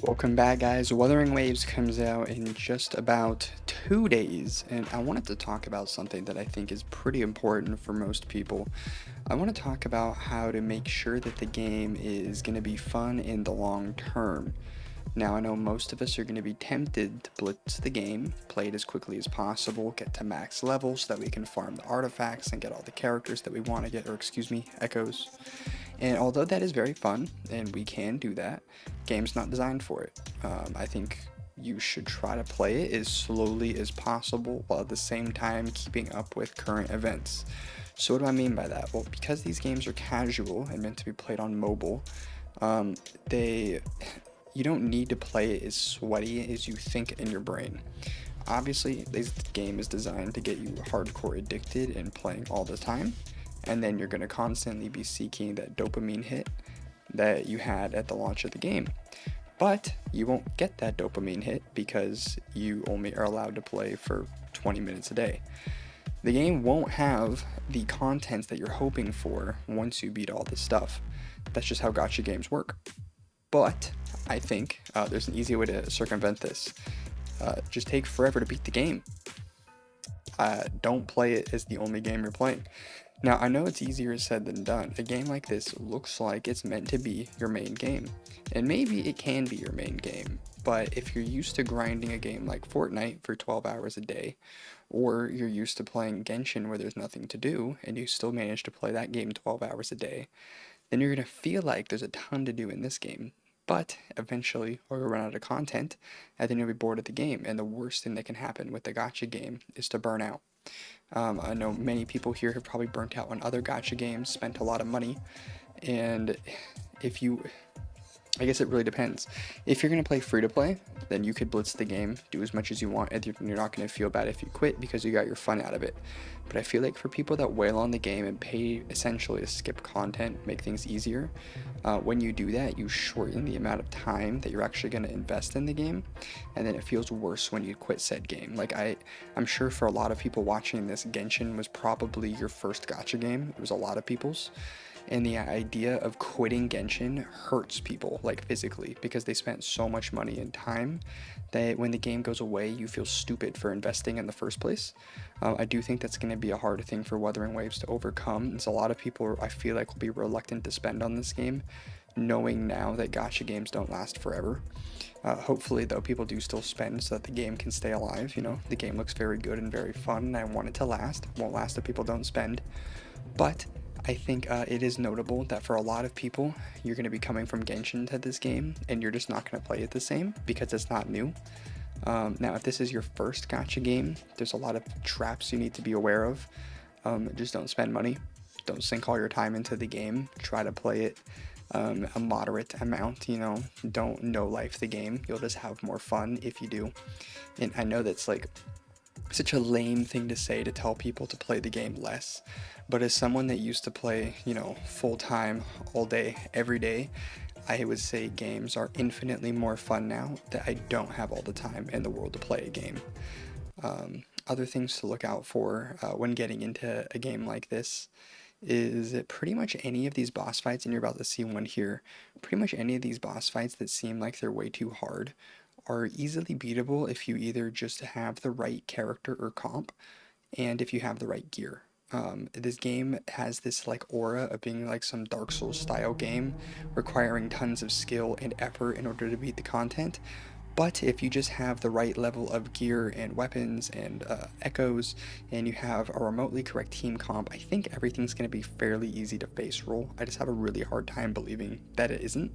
Welcome back, guys. Wuthering Waves comes out in just about 2 days, and I wanted to talk about something that I think is pretty important for most people. I want to talk about how to make sure that the game is going to be fun in the long term. Now, I know most of us are going to be tempted to blitz the game, play it as quickly as possible, get to max level so that we can farm the artifacts and get all the characters that we want to get, or excuse me, echoes. And although that is very fun, and we can do that, game's not designed for it. I think you should try to play it as slowly as possible while at the same time keeping up with current events. So what do I mean by that? Well, because these games are casual and meant to be played on mobile, they you don't need to play it as sweaty as you think in your brain. Obviously, this game is designed to get you hardcore addicted and playing all the time, and then you're going to constantly be seeking that dopamine hit that you had at the launch of the game. But you won't get that dopamine hit because you only are allowed to play for 20 minutes a day. The game won't have the content that you're hoping for once you beat all this stuff. That's just how gacha games work. But I think there's an easy way to circumvent this. Just take forever to beat the game. Don't play it as the only game you're playing. Now, I know it's easier said than done. A game like this looks like it's meant to be your main game. And maybe it can be your main game, but if you're used to grinding a game like Fortnite for 12 hours a day, or you're used to playing Genshin where there's nothing to do, and you still manage to play that game 12 hours a day, then you're going to feel like there's a ton to do in this game. But eventually, you'll run out of content, and then you'll be bored of the game. And the worst thing that can happen with the gacha game is to burn out. I know many people here have probably burnt out on other gacha games, spent a lot of money, and if you I guess it really depends. If you're going to play free to play, then you could blitz the game, do as much as you want, and you're not going to feel bad if you quit because you got your fun out of it. But I feel like for people that wail on the game and pay essentially to skip content, make things easier, when you do that, you shorten the amount of time that you're actually going to invest in the game, and then it feels worse when you quit said game. Like I'm sure for a lot of people watching this, Genshin was probably your first gacha game. It was a lot of people's. And the idea of quitting Genshin hurts people, like physically, because they spent so much money and time that when the game goes away, you feel stupid for investing in the first place. I do think that's going to be a hard thing for Wuthering Waves to overcome. There's a lot of people I feel like will be reluctant to spend on this game, knowing now that gacha games don't last forever. Hopefully, though, people do still spend so that the game can stay alive. You know, the game looks very good and very fun, and I want it to last. It won't last if people don't spend. But I think it is notable that for a lot of people, you're going to be coming from Genshin to this game, and you're just not going to play it the same because it's not new. Now, if this is your first gacha game, there's a lot of traps you need to be aware of. Just don't spend money. Don't sink all your time into the game. Try to play it a moderate amount, you know. Don't no-life the game. You'll just have more fun if you do. And I know that's like such a lame thing to say, to tell people to play the game less, but as someone that used to play, you know, full-time, all day, every day, I would say games are infinitely more fun now that I don't have all the time in the world to play a game. Other things to look out for when getting into a game like this is that pretty much any of these boss fights, and you're about to see one here, pretty much any of these boss fights that seem like they're way too hard are easily beatable if you either just have the right character or comp, and if you have the right gear. This game has this like aura of being like some Dark Souls style game, requiring tons of skill and effort in order to beat the content. But if you just have the right level of gear and weapons and echoes, and you have a remotely correct team comp, I think everything's going to be fairly easy to face roll. I just have a really hard time believing that it isn't.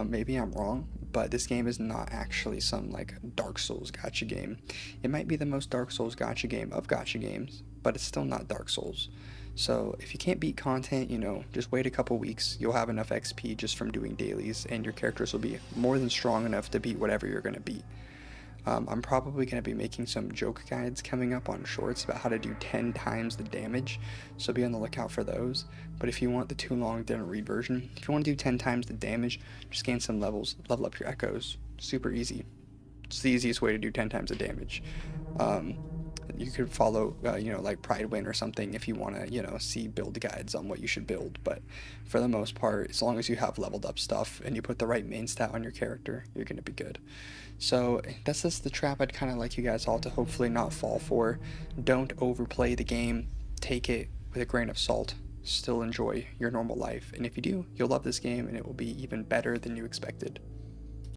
Maybe I'm wrong, but this game is not actually some like Dark Souls gacha game. It might be the most Dark Souls gacha game of gacha games, but it's still not Dark Souls. So if you can't beat content, you know, just wait a couple weeks. You'll have enough XP just from doing dailies, and your characters will be more than strong enough to beat whatever you're going to beat. I'm probably going to be making some joke guides coming up on shorts about how to do 10 times the damage, so be on the lookout for those. But if you want the too long didn't read version, if you want to do 10 times the damage, just gain some levels, level up your echoes. Super easy. It's the easiest way to do 10 times the damage. You could follow, like Pridewin or something if you want to, see build guides on what you should build. But for the most part, as long as you have leveled up stuff and you put the right main stat on your character, you're going to be good. So that's just the trap I'd kind of like you guys all to hopefully not fall for. Don't overplay the game. Take it with a grain of salt. Still enjoy your normal life. And if you do, you'll love this game and it will be even better than you expected.